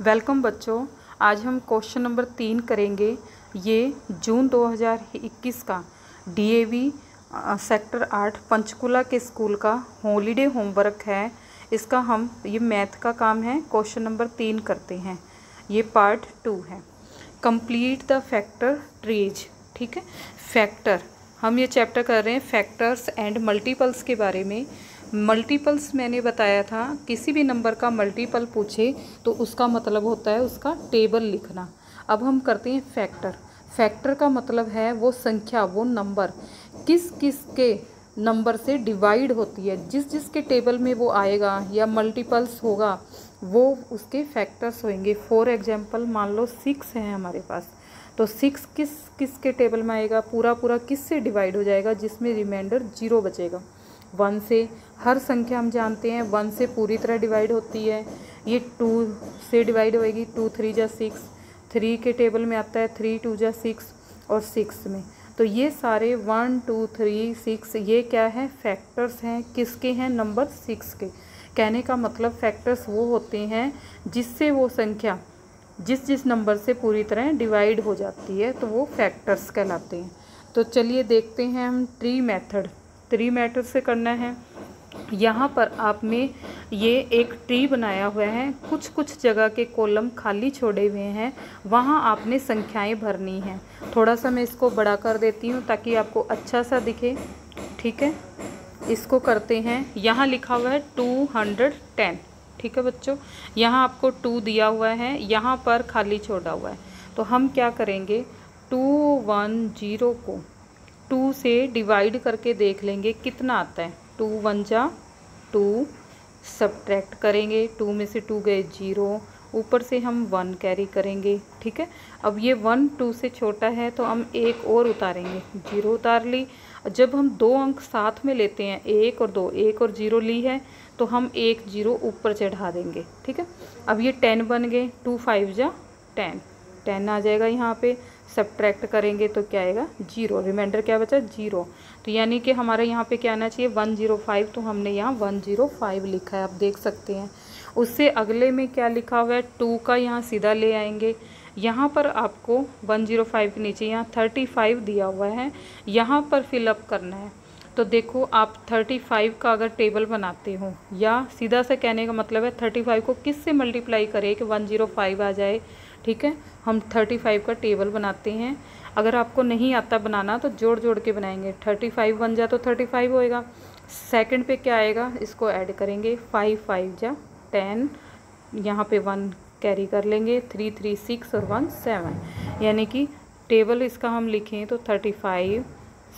Welcome बच्चों। आज हम क्वेश्चन नंबर 3 करेंगे। ये जून 2021 का डीएवी सेक्टर 8 पंचकुला के स्कूल का हॉलीडे होमवर्क है। इसका हम ये मैथ का काम है। क्वेश्चन नंबर 3 करते हैं। ये पार्ट 2 है। Complete the factor trees. ठीक है, फैक्टर हम ये चैप्टर कर रहे हैं फैक्टर्स एंड मल्टीपल्स के बारे में। मल्टीपल्स मैंने बताया था, किसी भी नंबर का मल्टीपल पूछे तो उसका मतलब होता है उसका टेबल लिखना। अब हम करते हैं फैक्टर। फैक्टर का मतलब है वो संख्या, वो नंबर किस किस के नंबर से डिवाइड होती है, जिस जिस के टेबल में वो आएगा या मल्टीपल्स होगा वो उसके फैक्टर्स होंगे। फॉर एग्जांपल मान लो 6 है हमारे पास, तो 6 किस किस के टेबल में आएगा, पूरा पूरा किस से डिवाइड हो जाएगा, जिसमें रिमाइंडर 0 बचेगा। 1 से हर संख्या हम जानते हैं 1 से पूरी तरह डिवाइड होती है। ये 2 से डिवाइड होएगी, 2 3 जा 6, 3 के टेबल में आता है 3 2 जा 6 और 6 में। तो ये सारे 1 2 3 6 ये क्या है, फैक्टर्स हैं। किसके हैं, नंबर 6 के। कहने का मतलब फैक्टर्स वो होते हैं जिससे वो संख्या जिस जिस नंबर से पूरी तरह डिवाइड हो जाती है, तो वो फैक्टर्स कहलाते हैं। तो चलिए देखते हैं हम ट्री मेथड। ट्री मेथड से करना है। यहाँ पर आप में ये एक ट्री बनाया हुआ है, कुछ कुछ जगह के कॉलम खाली छोड़े हुए हैं, वहाँ आपने संख्याएं भरनी हैं। थोड़ा सा मैं इसको बड़ा कर देती हूँ ताकि आपको अच्छा सा दिखे। ठीक है, इसको करते हैं। यहाँ लिखा हुआ है 210। ठीक है बच्चों, यहाँ आपको 2 दिया हुआ है, यहाँ पर खाली छोड़ा हुआ है। तो हम क्या करेंगे, 210 को 2 से डिवाइड करके देख लेंगे कितना आता है। 2 1 जा 2, सब्ट्रैक्ट करेंगे, 2 में से 2 गए 0, ऊपर से हम 1 कैरी करेंगे। ठीक है, अब ये 1 2 से छोटा है तो हम एक और उतारेंगे, 0 उतार ली। जब हम 2 अंक साथ में लेते हैं, 1 और 2, 1 और 0 ली है, तो हम 1 0 ऊपर चढ़ा देंगे। ठीक है, अब ये 10 बन गए, 2 5 जा 10, 10 आ जाएगा यहाँ पे। सब्ट्रैक्ट करेंगे तो क्या आएगा, 0, रिमाइंडर क्या बचा, 0। तो यानी कि हमारे यहाँ पे क्या आना चाहिए, 105, तो हमने यहाँ 105 लिखा है, आप देख सकते हैं। उससे अगले में क्या लिखा हुआ है, 2 का यहाँ सीधा ले आएंगे। यहाँ पर आपको 105 के नीचे यहाँ 35 दिया हुआ है, यहाँ पर फिलअप करना है। तो देखो आप 35 का अगर टेबल बनाते हो, या सीधा से कहने का मतलब है 35 को किस से मल्टीप्लाई करें कि 105 आ जाए। ठीक है, हम 35 का टेबल बनाते हैं। अगर आपको नहीं आता बनाना तो जोड़ जोड़ के बनाएंगे। 35 बन जा तो 35 होएगा। सेकंड पे क्या आएगा, इसको ऐड करेंगे, 5 5 जा 10, यहाँ पे 1 कैरी कर लेंगे, 3 3 6 और 1 7, यानी कि टेबल इसका हम लिखें तो 35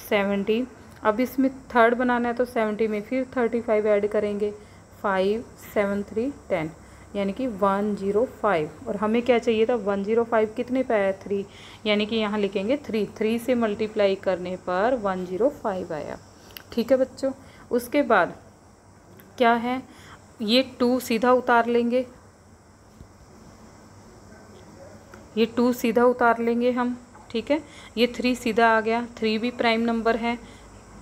70। अब इसमें थर्ड बनाना है तो 70 में फिर 35 ऐड करेंगे, 5 7 3 10, यानी कि 105। और हमें क्या चाहिए था, 105 कितने पे आया, 3, यानी कि यहाँ लिखेंगे 3 से मल्टीप्लाई करने पर 105 आया। ठीक है बच्चों, उसके बाद क्या है, ये 2 सीधा उतार लेंगे, ये 2 सीधा उतार लेंगे हम। ठीक है, ये 3 सीधा आ गया, 3 भी प्राइम नंबर है।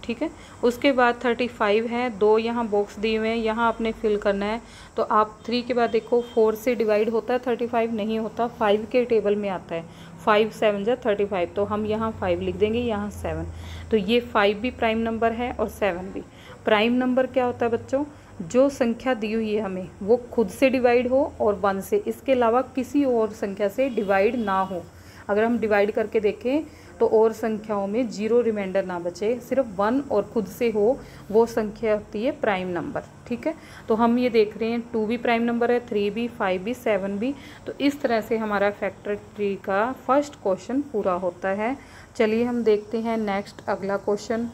ठीक है, उसके बाद 35 है, 2 यहाँ बॉक्स दिए हुए हैं, यहाँ आपने फिल करना है। तो आप 3 के बाद देखो 4 से डिवाइड होता है 35, नहीं होता, 5 के टेबल में आता है। 5 7 जा 35, तो हम यहाँ 5 लिख देंगे, यहाँ 7। तो ये 5 भी प्राइम नंबर है और 7 भी। प्राइम नंबर क्या होता है बच्चों, जो संख्या दी हुई है हमें वो खुद से डिवाइड हो और 1 से, इसके अलावा किसी और संख्या से डिवाइड ना हो। अगर हम डिवाइड करके देखें तो और संख्याओं में 0 रिमाइंडर ना बचे, सिर्फ 1 और खुद से हो, वो संख्या होती है प्राइम नंबर। ठीक है, तो हम ये देख रहे हैं 2 भी प्राइम नंबर है, 3 भी, 5 भी, 7 भी। तो इस तरह से हमारा फैक्टर ट्री का फर्स्ट क्वेश्चन पूरा होता है। चलिए हम देखते हैं नेक्स्ट अगला क्वेश्चन।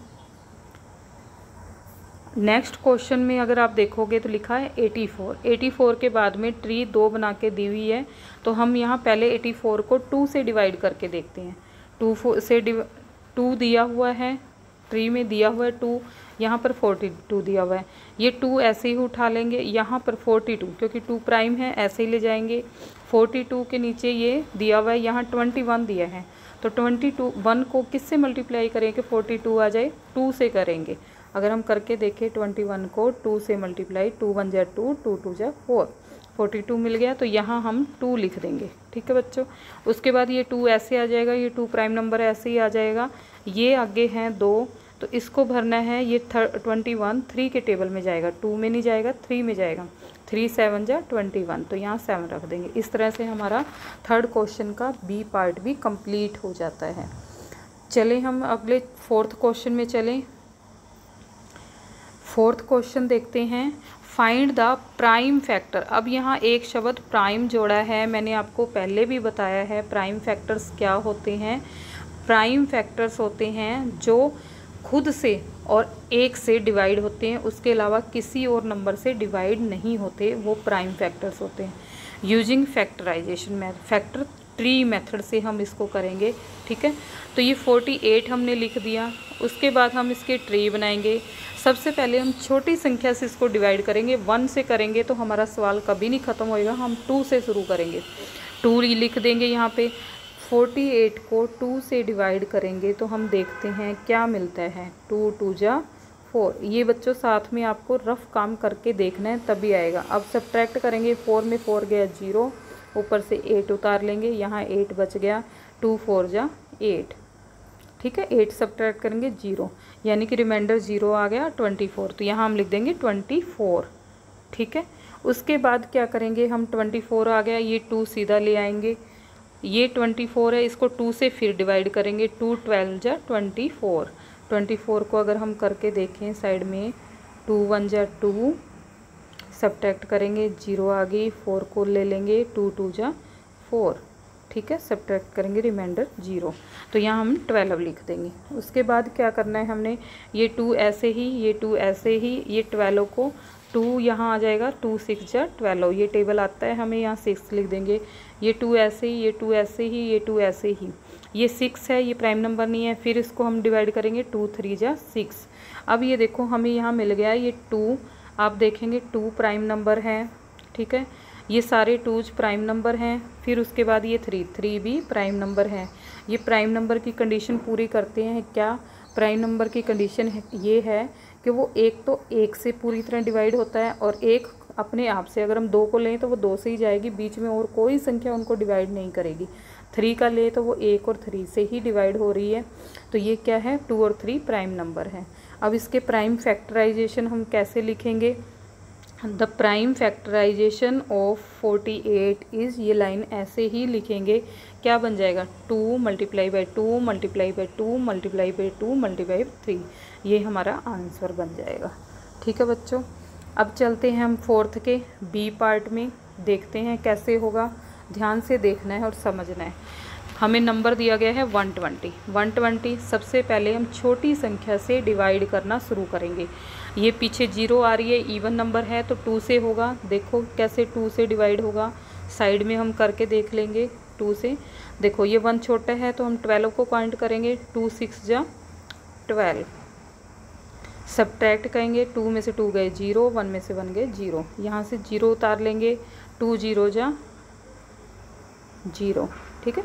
नेक्स्ट क्वेश्चन में अगर आप देखोगे तो लिखा है 84 के बाद में ट्री 2 बना के दी हुई है। तो हम यहाँ पहले 84 को 2 से डिवाइड करके देखते हैं। 2 दिया हुआ है, ट्री में दिया हुआ है 2, यहाँ पर 42 दिया हुआ है। ये 2 ऐसे ही उठा लेंगे, यहाँ पर 42 क्योंकि 2 प्राइम है, ऐसे ही ले जाएंगे। 42 के नीचे ये दिया हुआ है, यहाँ 21 दिया है, तो 1 को किस से मल्टीप्लाई करें कि 42 आ जाए, 2 से करेंगे। अगर हम करके देखें 21 को 2 से मल्टीप्लाई, 2 1 जा 2, 2 2 जा 4, 42 मिल गया, तो यहाँ हम 2 लिख देंगे। ठीक है बच्चों, उसके बाद ये 2 ऐसे आ जाएगा, ये 2 प्राइम नंबर ऐसे ही आ जाएगा। ये आगे हैं 2, तो इसको भरना है। ये 21 3 के टेबल में जाएगा, 2 में नहीं जाएगा, 3 में जाएगा। 3 7 जा 21, तो यहाँ 7 रख देंगे। इस तरह से हमारा थर्ड क्वेश्चन का बी पार्ट भी कंप्लीट हो जाता है। चले हम अगले फोर्थ क्वेश्चन में चलें। फोर्थ क्वेश्चन देखते हैं, फाइंड द प्राइम फैक्टर। अब यहाँ एक शब्द प्राइम जोड़ा है, मैंने आपको पहले भी बताया है प्राइम फैक्टर्स क्या होते हैं। प्राइम फैक्टर्स होते हैं जो खुद से और 1 से डिवाइड होते हैं, उसके अलावा किसी और नंबर से डिवाइड नहीं होते, वो प्राइम फैक्टर्स होते हैं। Using factorisation method, factor tree method से हम इसको करेंगे। ठीक है, तो ये 48 हमने लिख दिया, उसके बाद हम इसके ट्री बनाएंगे। सबसे पहले हम छोटी संख्या से इसको डिवाइड करेंगे। 1 से करेंगे तो हमारा सवाल कभी नहीं ख़त्म होएगा, हम 2 से शुरू करेंगे। 2 लिख देंगे यहाँ पे। 48 को 2 से डिवाइड करेंगे तो हम देखते हैं क्या मिलता है। 2 2 जा 4। ये बच्चों साथ में आपको रफ काम करके देखना है, तभी आएगा। अब सब्ट्रैक्ट करेंगे, 4 में 4 गया 0, ऊपर से 8 उतार लेंगे, यहाँ 8 बच गया। 2 4 जा 8। ठीक है, 8 सब्ट्रैक्ट करेंगे 0, यानी कि रिमाइंडर 0 आ गया 24, तो यहाँ हम लिख देंगे 24। ठीक है, उसके बाद क्या करेंगे हम, 24 आ गया, ये 2 सीधा ले आएंगे। ये 24 है, इसको 2 से फिर डिवाइड करेंगे। 2 12 जा 24। 24 को अगर हम करके देखें साइड में, 2 1 जा 2, सब्ट्रैक्ट करेंगे 0 आ गई। 4 को ले लेंगे, 2 2 जा 4। ठीक है, सब्ट्रैक्ट करेंगे रिमाइंडर 0, तो यहाँ हम 12 लिख देंगे। उसके बाद क्या करना है हमने, ये 2 ऐसे ही, ये 2 ऐसे ही, ये 12 को 2 यहाँ आ जाएगा। 2 6 जा 12, ये टेबल आता है, हमें यहाँ 6 लिख देंगे। ये 2 ऐसे ही, ये 2 ऐसे ही, ये 2 ऐसे ही, ये 6 है, ये प्राइम नंबर नहीं है। फिर इसको हम डिवाइड करेंगे, 2 3 जा 6। अब ये देखो हमें यहाँ मिल गया ये 2, आप देखेंगे 2 प्राइम नंबर है। ठीक है, ये सारे 2 प्राइम नंबर हैं। फिर उसके बाद ये 3 भी प्राइम नंबर है। ये प्राइम नंबर की कंडीशन पूरी करते हैं। क्या प्राइम नंबर की कंडीशन है, ये है कि वो एक तो 1 से पूरी तरह डिवाइड होता है, और एक अपने आप से, अगर हम 2 को लें तो वो 2 से ही जाएगी, बीच में और कोई संख्या उनको डिवाइड नहीं करेगी। 3 का ले तो वो 1 और 3 से ही डिवाइड हो रही है, तो ये क्या है, 2 और 3 प्राइम नंबर है। अब इसके प्राइम फैक्टराइजेशन हम कैसे लिखेंगे, the prime factorisation of 48 is, ये लाइन ऐसे ही लिखेंगे। क्या बन जाएगा, 2 multiply by 2 multiply by 2 multiply by 2 multiply 3, ये हमारा आंसर बन जाएगा। ठीक है बच्चों, अब चलते हैं हम फोर्थ के बी पार्ट में, देखते हैं कैसे होगा। ध्यान से देखना है और समझना है। हमें नंबर दिया गया है 120। 120 सबसे पहले हम छोटी संख्या से डिवाइड करना शुरू करेंगे। ये पीछे 0 आ रही है, इवन नंबर है तो 2 से होगा। देखो कैसे 2 से डिवाइड होगा, साइड में हम करके देख लेंगे 2 से। देखो ये 1 छोटा है तो हम 12 को काउंट करेंगे। 2 6 जा 12, सब्ट्रैक्ट करेंगे। 2 में से 2 गए 0, 1 में से 1 गए 0, यहाँ से 0 उतार लेंगे। 2 0 जा 0। ठीक है,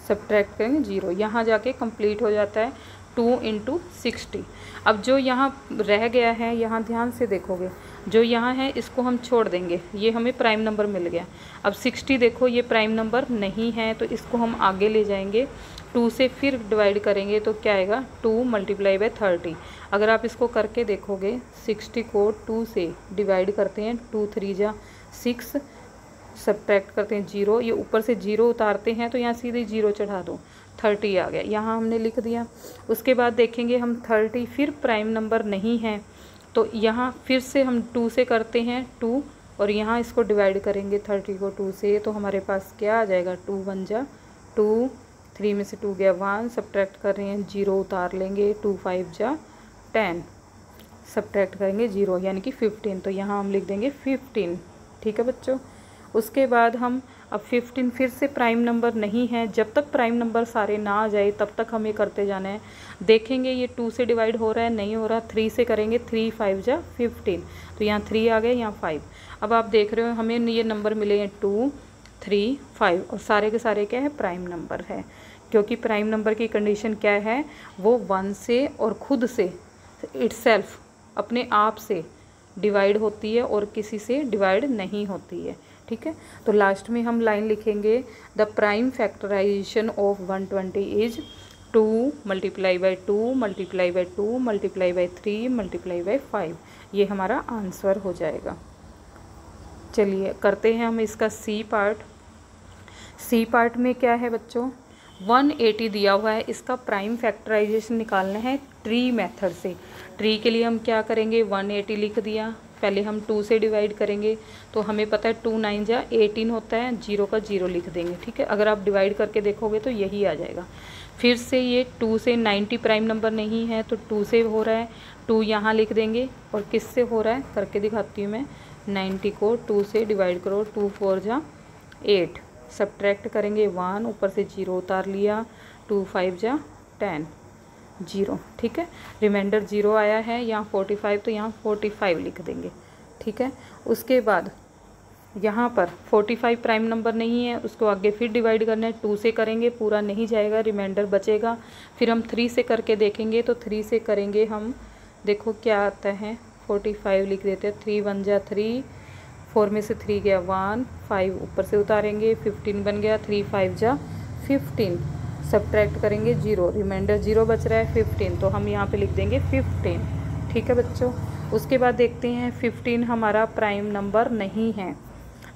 सब्ट्रैक्ट करेंगे 0, यहाँ जाके कंप्लीट हो जाता है 2 इंटू 60। अब जो यहाँ रह गया है, यहाँ ध्यान से देखोगे, जो यहाँ है इसको हम छोड़ देंगे, ये हमें प्राइम नंबर मिल गया। अब 60 देखो ये प्राइम नंबर नहीं है, तो इसको हम आगे ले जाएंगे। 2 से फिर डिवाइड करेंगे तो क्या आएगा, 2 मल्टीप्लाई बाई 30। अगर आप इसको करके देखोगे, 60 को 2 से डिवाइड करते हैं, 2 3 जा 6, सब्ट्रैक्ट करते हैं 0, ये ऊपर से 0 उतारते हैं तो यहाँ सीधे 0 चढ़ा दो, 30 आ गया, यहाँ हमने लिख दिया। उसके बाद देखेंगे हम 30 फिर प्राइम नंबर नहीं है, तो यहाँ फिर से हम 2 से करते हैं 2, और यहाँ इसको डिवाइड करेंगे 30 को 2 से, तो हमारे पास क्या आ जाएगा, 2 1 जा 2, 3 में से 2 गया 1, सब्ट्रैक्ट कर रहे हैं 0 उतार लेंगे। 2 5 जा 10, सब्ट्रैक्ट करेंगे 0, यानी कि 15, तो यहाँ हम लिख देंगे 15। ठीक है बच्चों, उसके बाद हम अब 15 फिर से प्राइम नंबर नहीं है, जब तक प्राइम नंबर सारे ना आ जाए तब तक हमें करते जाना है। देखेंगे ये 2 से डिवाइड हो रहा है, नहीं हो रहा, 3 से करेंगे। 3 5 जा 15, तो यहाँ 3 आ गए, यहाँ 5। अब आप देख रहे हो हमें ये नंबर मिले हैं 2 3 5, और सारे के सारे क्या है, प्राइम नंबर है, क्योंकि प्राइम नंबर की कंडीशन क्या है, वो 1 से और खुद से इटसेल्फ अपने आप से डिवाइड होती है और किसी से डिवाइड नहीं होती है। ठीक है। तो लास्ट में हम लाइन लिखेंगे the prime factorisation of 120 is 2 multiply by 2 multiply by 2 multiply by 3 multiply by 5। ये हमारा आंसर हो जाएगा। चलिए करते हैं हम इसका सी पार्ट। सी पार्ट में क्या है बच्चों, 180 दिया हुआ है, इसका प्राइम फैक्टराइजेशन निकालना है ट्री मेथड से। ट्री के लिए हम क्या करेंगे, 180 लिख दिया, पहले हम 2 से डिवाइड करेंगे तो हमें पता है 2 9 जा 18 होता है, 0 का 0 लिख देंगे, ठीक है। अगर आप डिवाइड करके देखोगे तो यही आ जाएगा। फिर से ये 2 से 90 प्राइम नंबर नहीं है तो 2 से हो रहा है, 2 यहाँ लिख देंगे। और किस से हो रहा है करके दिखाती हूँ मैं, 90 को 2 से डिवाइड करो, 2 4 जा 8, सब्ट्रैक्ट करेंगे 1, ऊपर से 0 उतार लिया, 2 5 जा 10, 0, ठीक है। रिमाइंडर 0 आया है, यहाँ 45 तो यहाँ 45 लिख देंगे, ठीक है। उसके बाद यहाँ पर 45 प्राइम नंबर नहीं है, उसको आगे फिर डिवाइड करना है, 2 से करेंगे पूरा नहीं जाएगा, रिमाइंडर बचेगा। फिर हम 3 से करके देखेंगे तो 3 से करेंगे हम, देखो क्या आता है, 45 लिख देते हैं, 3 1 जा 3, 4 में से 3 गया 1, 5 ऊपर से उतारेंगे, 15 बन गया, 3 5 जा 15, सब्ट्रैक्ट करेंगे 0, रिमाइंडर 0 बच रहा है 15, तो हम यहाँ पे लिख देंगे 15, ठीक है बच्चों। उसके बाद देखते हैं 15 हमारा प्राइम नंबर नहीं है,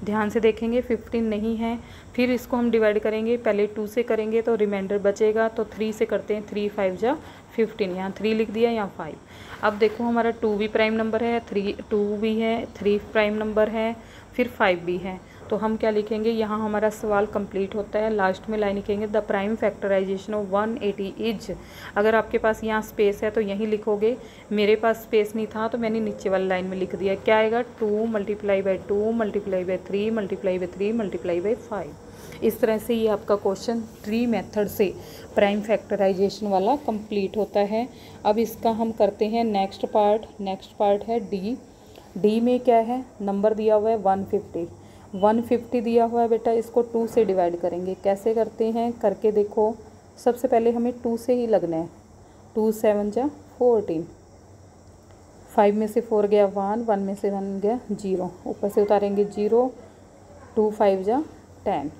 ध्यान से देखेंगे 15 नहीं है। फिर इसको हम डिवाइड करेंगे, पहले 2 से करेंगे तो रिमाइंडर बचेगा, तो 3 से करते हैं, 3 5 जा 15, यहाँ 3 लिख दिया, यहाँ 5। अब देखो हमारा 2 भी प्राइम नंबर है, 2 भी है, 3 प्राइम नंबर है, फिर 5 भी है, तो हम क्या लिखेंगे, यहाँ हमारा सवाल कंप्लीट होता है। लास्ट में लाइन लिखेंगे the prime factorisation of 180 is. अगर आपके पास यहाँ स्पेस है तो यहीं लिखोगे, मेरे पास स्पेस नहीं था तो मैंने नीचे वाली लाइन में लिख दिया। क्या आएगा, 2 multiply by 2 multiply by 3 multiply by 3 multiply by 5। इस तरह से ये आपका क्वेश्चन ट्री मेथड से प्राइम फैक्टराइजेशन वाला कंप्लीट होता है। अब इसका हम करते हैं नेक्स्ट पार्ट। नेक्स्ट पार्ट है डी। डी में क्या है, नंबर दिया हुआ है 150, 150 दिया हुआ है बेटा, इसको 2 से डिवाइड करेंगे। कैसे करते हैं करके देखो, सबसे पहले हमें 2 से ही लगना है, 2 7 जा 14, 5 में से 4 गया 1, 1 में से 1 गया 0, ऊपर से उतारेंगे 0, 2 5 जा 10,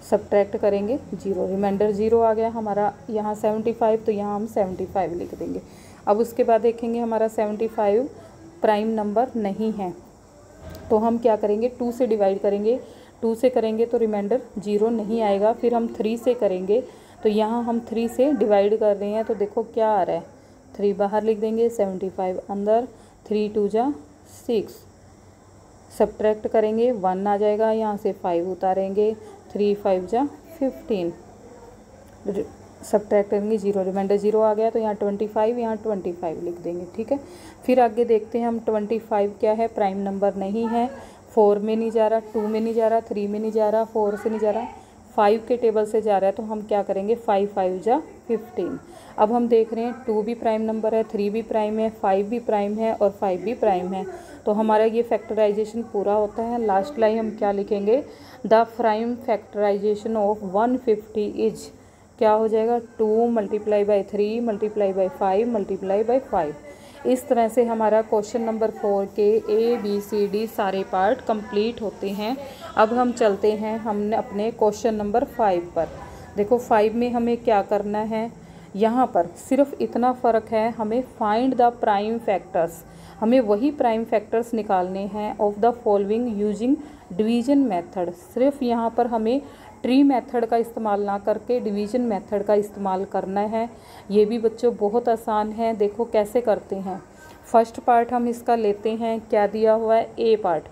सब्ट्रैक्ट करेंगे 0, रिमाइंडर 0 आ गया हमारा, यहाँ 75 तो यहाँ हम 75 लिख देंगे। अब उसके बाद देखेंगे हमारा 75 प्राइम नंबर नहीं है, तो हम क्या करेंगे, 2 से डिवाइड करेंगे, 2 से करेंगे तो रिमाइंडर 0 नहीं आएगा। फिर हम 3 से करेंगे, तो यहाँ हम 3 से डिवाइड कर रहे हैं तो देखो क्या आ रहा है, 3 बाहर लिख देंगे, 75 अंदर, 3 2 जा 6, सब्ट्रैक्ट करेंगे 1 आ जाएगा, यहाँ से 5 उतारेंगे, 3 5 जा 15, सब्ट्रैक्ट करेंगे 0, रिमाइंडर 0 आ गया, तो यहाँ 25, यहाँ 25 लिख देंगे, ठीक है। फिर आगे देखते हैं हम 25 क्या है, प्राइम नंबर नहीं है, 4 में नहीं जा रहा, 2 में नहीं जा रहा, 3 में नहीं जा रहा, 4 से नहीं जा रहा, 5 के टेबल से जा रहा है, तो हम क्या करेंगे, 5 5 जा 15। अब हम देख रहे हैं 2 भी प्राइम नंबर है, 3 भी प्राइम है, 5 भी प्राइम है और 5 भी प्राइम है, तो हमारा ये फैक्टराइजेशन पूरा होता है। लास्ट लाइन हम क्या लिखेंगे, the prime factorisation of 150 is, क्या हो जाएगा, 2 multiply by 3 multiply by 5 multiply by 5। इस तरह से हमारा क्वेश्चन नंबर 4 के ABCD सारे पार्ट कंप्लीट होते हैं। अब हम चलते हैं हमने अपने क्वेश्चन नंबर 5 पर। देखो 5 में हमें क्या करना है, यहाँ पर सिर्फ इतना फ़र्क है, हमें फाइंड द प्राइम फैक्टर्स, हमें वही प्राइम फैक्टर्स निकालने हैं of the following using division method. सिर्फ यहाँ पर हमें ट्री मेथड का इस्तेमाल ना करके डिवीजन मेथड का इस्तेमाल करना है। ये भी बच्चों बहुत आसान है, देखो कैसे करते हैं। फर्स्ट पार्ट हम इसका लेते हैं, क्या दिया हुआ है, ए पार्ट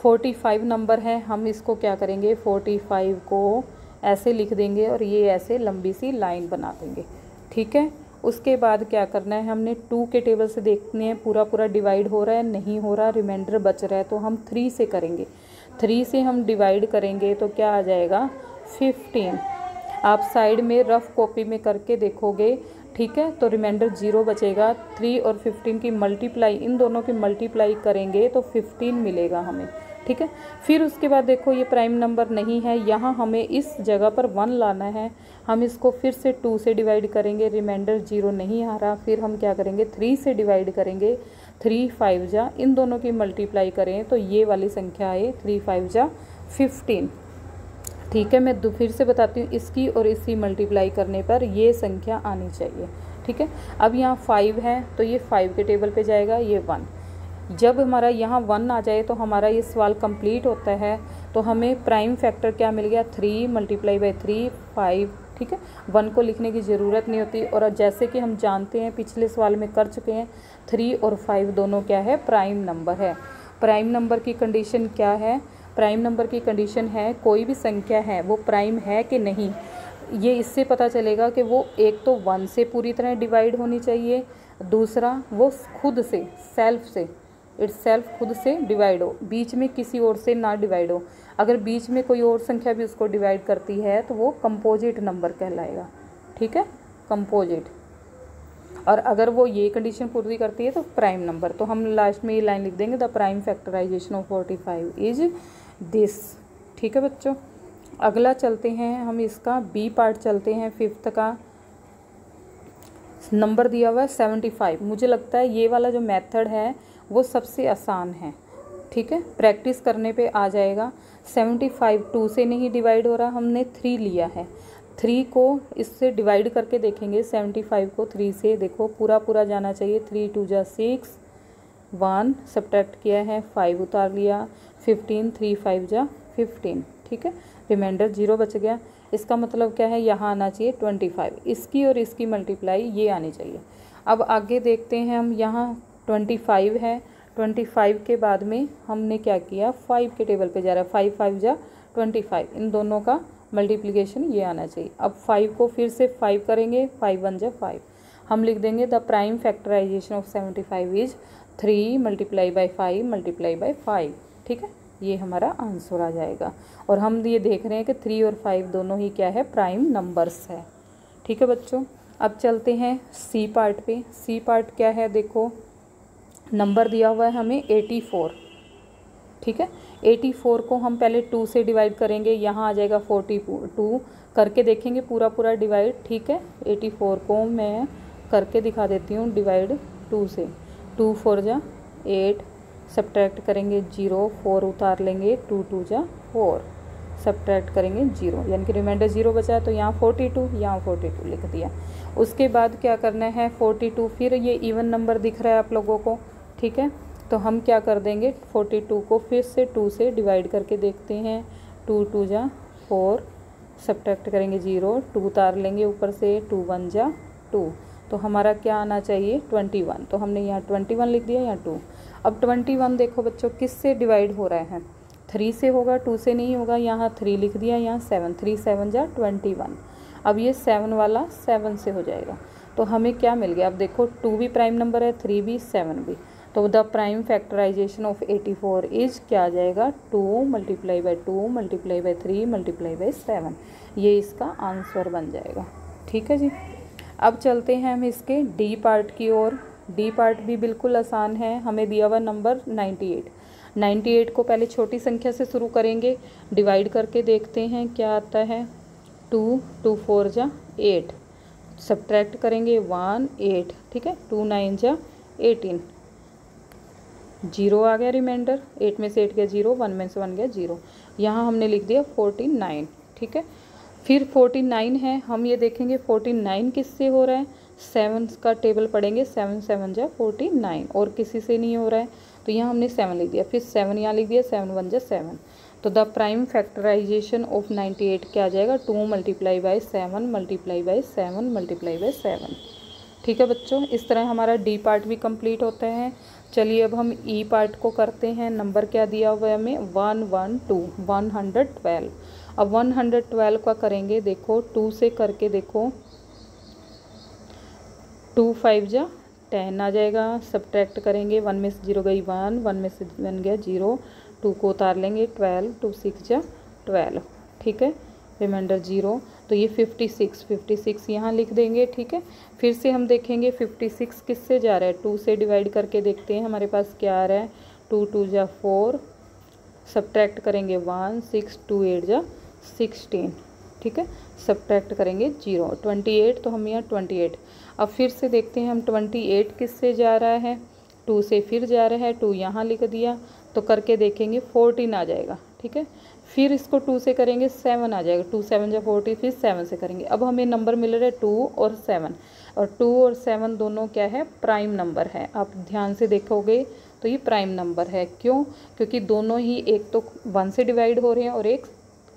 45 नंबर है, हम इसको क्या करेंगे, 45 को ऐसे लिख देंगे और ये ऐसे लंबी सी लाइन बना देंगे, ठीक है। उसके बाद क्या करना है, हमने 2 के टेबल से देखने हैं पूरा पूरा डिवाइड हो रहा है, नहीं हो रहा, रिमाइंडर बच रहा है, तो हम 3 से करेंगे, 3 से हम डिवाइड करेंगे तो क्या आ जाएगा, 15। आप साइड में रफ कॉपी में करके देखोगे, ठीक है, तो रिमाइंडर 0 बचेगा। 3 और 15 की मल्टीप्लाई, इन दोनों की मल्टीप्लाई करेंगे तो 15 मिलेगा हमें, ठीक है। फिर उसके बाद देखो ये प्राइम नंबर नहीं है, यहाँ हमें इस जगह पर 1 लाना है, हम इसको फिर से 2 से डिवाइड करेंगे, रिमाइंडर 0 नहीं आ रहा, फिर हम क्या करेंगे, 3 से डिवाइड करेंगे 3 5 जा, इन दोनों की मल्टीप्लाई करें तो ये वाली संख्या है 3 5 जा 15। ठीक है, मैं फिर से बताती हूँ, इसकी और इसकी मल्टीप्लाई करने पर ये संख्या आनी चाहिए। ठीक है, अब यहाँ 5 है तो ये 5 के टेबल पे जाएगा, ये 1। जब हमारा यहाँ 1 आ जाए तो हमारा ये सवाल कंप्लीट होता है। तो हमें प्राइम फैक्टर क्या मिल गया, 3 मल्टीप्लाई बाई 3 5। ठीक है, 1 को लिखने की ज़रूरत नहीं होती। और जैसे कि हम जानते हैं, पिछले सवाल में कर चुके हैं, 3 और 5 दोनों क्या है, प्राइम नंबर है। प्राइम नंबर की कंडीशन क्या है, प्राइम नंबर की कंडीशन है कोई भी संख्या है वो प्राइम है कि नहीं, ये इससे पता चलेगा कि वो एक तो 1 से पूरी तरह डिवाइड होनी चाहिए, दूसरा वो खुद से सेल्फ से इट्सेल्फ खुद से डिवाइड हो, बीच में किसी और से ना डिवाइड हो। अगर बीच में कोई और संख्या भी उसको डिवाइड करती है तो वो कंपोजिट नंबर कहलाएगा। ठीक है, कंपोजिट। और अगर वो ये कंडीशन पूरी करती है तो प्राइम नंबर। तो हम लास्ट में ये लाइन लिख देंगे, the prime factorisation of 45 is this. ठीक है बच्चों, अगला चलते हैं हम, इसका बी पार्ट चलते हैं। 5th का नंबर दिया हुआ है 75। मुझे लगता है ये वाला जो मेथड है वो सबसे आसान है। ठीक है, प्रैक्टिस करने पे आ जाएगा। 75 2 से नहीं डिवाइड हो रहा, हमने 3 लिया है। 3 को इससे डिवाइड करके देखेंगे, 75 को 3 से देखो पूरा पूरा जाना चाहिए। 3 2 जा 6, 1 सब्ट्रैक्ट किया है, 5 उतार लिया, 15 3 5 जा 15। ठीक है, रिमाइंडर 0 बच गया। इसका मतलब क्या है, यहाँ आना चाहिए 25। इसकी और इसकी मल्टीप्लाई ये आनी चाहिए। अब आगे देखते हैं हम, यहाँ 25 है, 25 के बाद में हमने क्या किया, 5 के टेबल पे जा रहा है, 5 5 जा 25। इन दोनों का मल्टीप्लिकेशन ये आना चाहिए। अब 5 को फिर से 5 करेंगे, 5 1 जा 5। हम लिख देंगे the prime factorisation of 75 is 3 multiply by 5 multiply by 5। ठीक है, ये हमारा आंसर आ जाएगा। और हम ये देख रहे हैं कि 3 और 5 दोनों ही क्या है, प्राइम नंबर्स है। ठीक है बच्चों, अब चलते हैं सी पार्ट पे। सी पार्ट क्या है, देखो नंबर दिया हुआ है हमें 84। ठीक है, 84 को हम पहले 2 से डिवाइड करेंगे, यहाँ आ जाएगा 42। करके देखेंगे पूरा पूरा डिवाइड। ठीक है, 84 को मैं करके दिखा देती हूँ डिवाइड 2 से। 2 4 जा 8, सब्ट्रैक्ट करेंगे 0, 4 उतार लेंगे, 2 2 जा 4, सब्ट्रैक्ट करेंगे 0, यानी कि रिमाइंडर 0 बचा। तो यहाँ 42, यहाँ 42 लिख दिया। उसके बाद क्या करना है, 42 फिर ये इवन नंबर दिख रहा है आप लोगों को। ठीक है, तो हम क्या कर देंगे, 42 को फिर से 2 से डिवाइड करके देखते हैं। 2 2 जा 4, सब्ट्रैक्ट करेंगे 0, 2 उतार लेंगे ऊपर से, 2 1 जा 2। तो हमारा क्या आना चाहिए, 21। तो हमने यहाँ 21 लिख दिया, यहाँ 2। अब 21 देखो बच्चों किस से डिवाइड हो रहा है, 3 से होगा, 2 से नहीं होगा। यहाँ 3 लिख दिया, यहाँ 7, 3 7 जा 21। अब ये 7 वाला 7 से हो जाएगा। तो हमें क्या मिल गया, अब देखो 2 भी प्राइम नंबर है, 3 भी 7 भी। तो the prime factorisation of 84 is क्या आ जाएगा, 2 multiply by 2 multiply by 3 multiply by 7। ये इसका आंसर बन जाएगा। ठीक है जी, अब चलते हैं हम इसके डी पार्ट की ओर। डी पार्ट भी बिल्कुल आसान है। हमें दिया हुआ नंबर 98। 98 को पहले छोटी संख्या से शुरू करेंगे, डिवाइड करके देखते हैं क्या आता है। 2 2 4 जा 8, सब्ट्रैक्ट करेंगे 1 8। ठीक है, 2 9 जा 18, 0 आ गया रिमाइंडर। 8 में से 8 गया 0, 1 में से 1 गया 0। यहाँ हमने लिख दिया 49। ठीक है, फिर 49 है, हम ये देखेंगे 49 किससे हो रहा है, 7 का टेबल पढ़ेंगे, 7 7 जा 49, और किसी से नहीं हो रहा है। तो यहाँ हमने 7 लिख दिया, फिर 7 यहाँ लिख दिया, 7 1 जा 7। तो द प्राइम फैक्टराइजेशन ऑफ 98 क्या आ जाएगा, 2 multiply by 7 multiply by 7 multiply by 7। ठीक है बच्चों, इस तरह हमारा डी पार्ट भी कंप्लीट होता है। चलिए अब हम ई पार्ट को करते हैं। नंबर क्या दिया हुआ है हमें, 112 112। अब 112 का करेंगे, देखो 2 से करके देखो, 2 5 जा 10 आ जाएगा, सब्ट्रैक्ट करेंगे, 1 में से 0 गई 1, 1 में से 1 गया 0, 2 को उतार लेंगे 12, 2 6 जा 12। ठीक है, रिमाइंडर 0। तो ये 56 यहाँ लिख देंगे। ठीक है, फिर से हम देखेंगे 56 किससे जा रहा है, 2 से डिवाइड करके देखते हैं हमारे पास क्या आ रहा है। 2 2 जा 4, सब्ट्रैक्ट करेंगे 1, 6 2 8 जा 16। ठीक है, सब्ट्रैक्ट करेंगे 0, 28। तो हम यहाँ 28। अब फिर से देखते हैं हम 28 किससे जा रहा है, 2 से फिर जा रहा है, 2 यहाँ लिख दिया, तो करके देखेंगे 14 आ जाएगा, ठीक है। फिर इसको 2 से करेंगे 7 आ जाएगा, 2 7 जा 40, फिर 7 से करेंगे। अब हमें नंबर मिल रहे 2 और 7, और 2 और 7 दोनों क्या है, प्राइम नंबर है। आप ध्यान से देखोगे तो ये प्राइम नंबर है। क्यों? क्योंकि दोनों ही एक तो 1 से डिवाइड हो रहे हैं और एक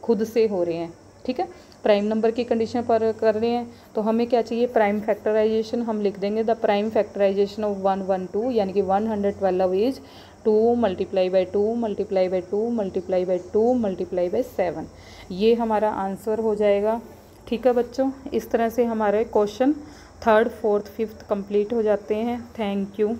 खुद से हो रहे हैं, ठीक है। प्राइम नंबर की कंडीशन पर कर रहे हैं तो हमें क्या चाहिए, प्राइम फैक्टराइजेशन। हम लिख देंगे द प्राइम फैक्टराइजेशन ऑफ 112, यानी कि 112 is 2 multiply by 2 multiply by 2 multiply by 2 multiply by 7। ये हमारा आंसर हो जाएगा, ठीक है बच्चों। इस तरह से हमारे question 3rd 4th 5th complete हो जाते हैं। Thank you.